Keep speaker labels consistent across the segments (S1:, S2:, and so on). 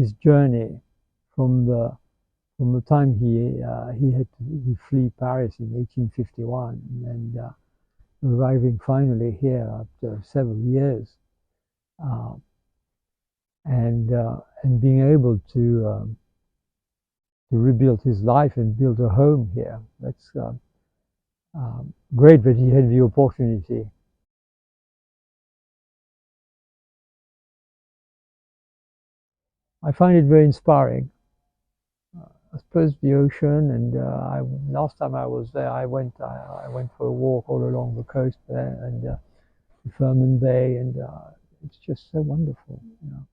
S1: his journey from the time he had to flee Paris in 1851 and arriving finally here after several years, uh, and being able to rebuild his life and build a home here. That's great that he had the opportunity. I find it very inspiring. I suppose the ocean, and last time I was there, I went for a walk all along the coast there, and the Ferman Bay, and it's just so wonderful. You know.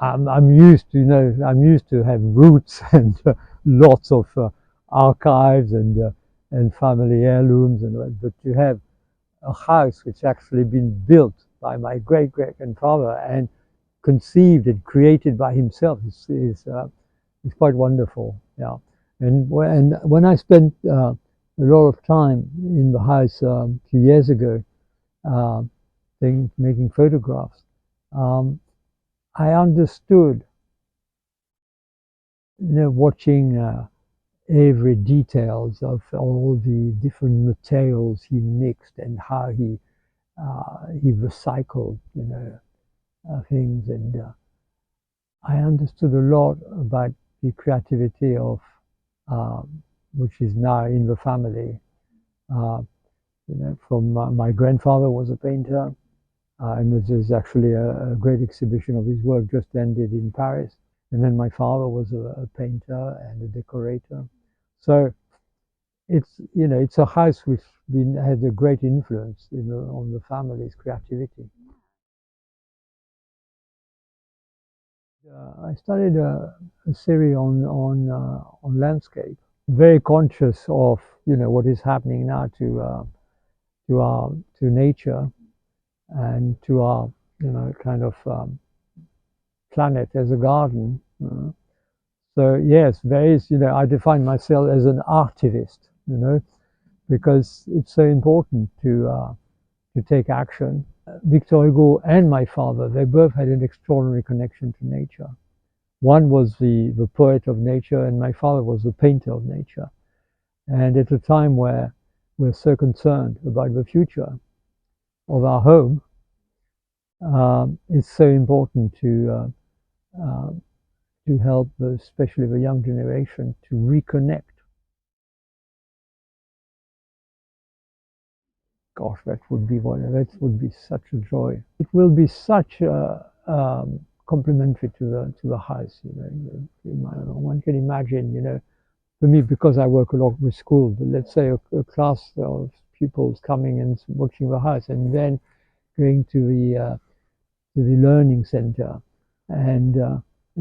S1: I'm used to, I'm used to have roots and lots of archives and family heirlooms, but to have a house which actually been built by my great-great-grandfather and conceived and created by himself is quite wonderful. Yeah, and when I spent a lot of time in the house a few years ago, uh, making photographs, um, I understood, watching every details of all the different materials he mixed and how he recycled, things, and I understood a lot about the creativity of which is now in the family. Uh, from my grandfather was a painter, and there's actually a great exhibition of his work just ended in Paris. And then my father was a painter and a decorator. So it's a house which had a great influence on the family's creativity. I started a series on landscape, very conscious of what is happening now to nature and to our kind of planet as a garden. So yes, there is, I define myself as an artivist, because it's so important to take action. Victor Hugo and my father, they both had an extraordinary connection to nature. One was the poet of nature, and my father was the painter of nature. And at a time where we're so concerned about the future of our home, it's so important to help, especially the young generation, to reconnect. Gosh, that would be such a joy. It will be such a complementary to the house. One can imagine, for me, because I work a lot with schools, but let's say a class of pupils coming and watching the house, and then going to the learning center, and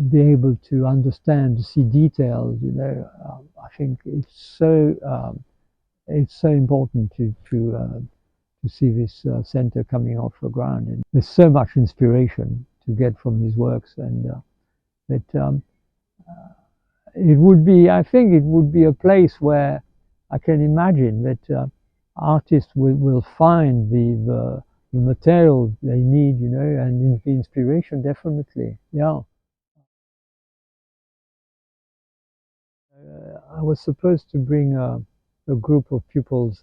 S1: be able to understand, to see details. I think it's so important to see this center coming off the ground. And there's so much inspiration to get from his works, and that it would be, I think it would be a place where I can imagine that artists will find the material they need, and the inspiration, definitely. Yeah. I was supposed to bring a group of pupils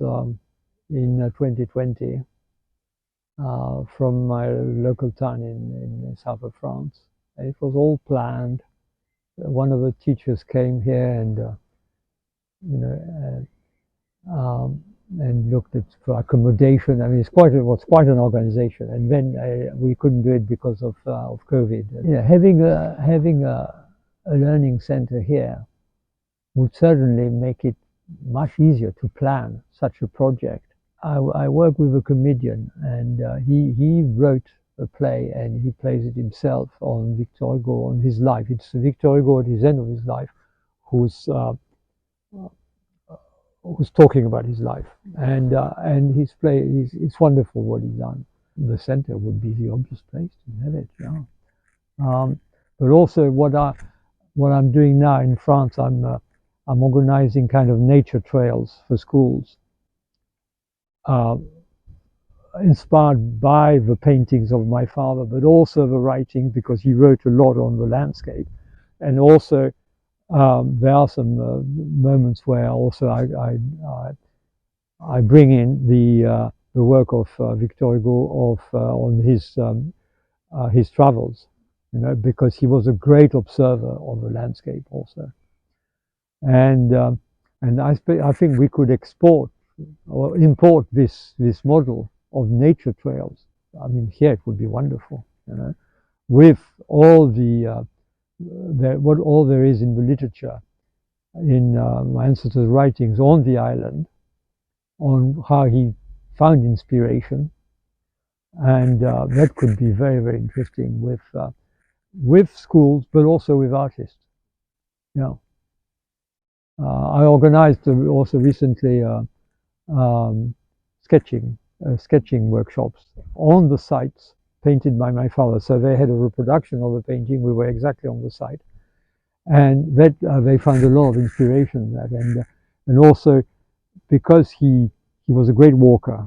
S1: in 2020 from my local town in south of France. And it was all planned. One of the teachers came here and you know and looked at for accommodation. I mean, it was quite an organization. And then we couldn't do it because of COVID. Yeah, having a learning center here would certainly make it much easier to plan such a project. I work with a comedian, and he wrote a play and he plays it himself on Victor Hugo, on his life. It's Victor Hugo at his end of his life who's talking about his life, and his play it's wonderful what he's done. The center would be the obvious place to have it. Yeah. But also what I'm doing now in France, I'm organizing kind of nature trails for schools. Uh, inspired by the paintings of my father, but also the writing, because he wrote a lot on the landscape. And also, there are some moments where also I bring in the work of Victor Hugo on his travels, because he was a great observer of the landscape also. And I think we could export or import this model of nature trails. I mean, here it would be wonderful, with all what all there is in the literature, in my ancestors' writings on the island, on how he found inspiration, and that could be very, very interesting with schools, but also with artists. Yeah, I organized also recently um, sketching workshops on the sites painted by my father. So they had a reproduction of the painting. We were exactly on the site, and that they found a lot of inspiration in that, and also because he was a great walker.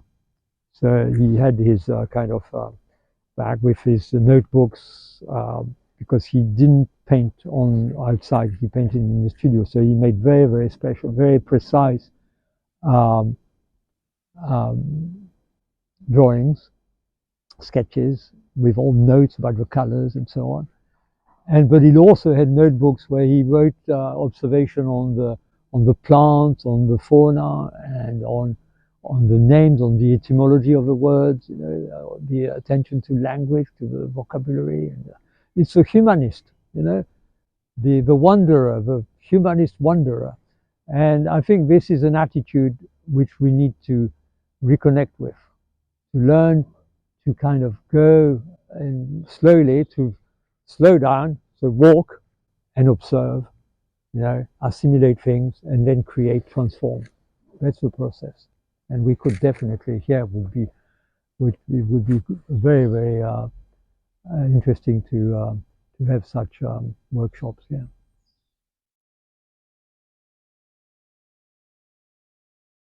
S1: So he had his kind of bag with his notebooks, because he didn't paint on outside. He painted in the studio. So he made very, very special, very precise um, um, drawings, sketches with all notes about the colors and so on. But he also had notebooks where he wrote observation on the plants, on the fauna, and on the names, on the etymology of the words, the attention to language, to the vocabulary. And it's a humanist, the wanderer, the humanist wanderer. And I think this is an attitude which we need to reconnect with, to learn to kind of go and slowly to slow down, so walk and observe, assimilate things, and then create, transform. That's the process. And we could definitely here would be very, very interesting to have such workshops. Yeah.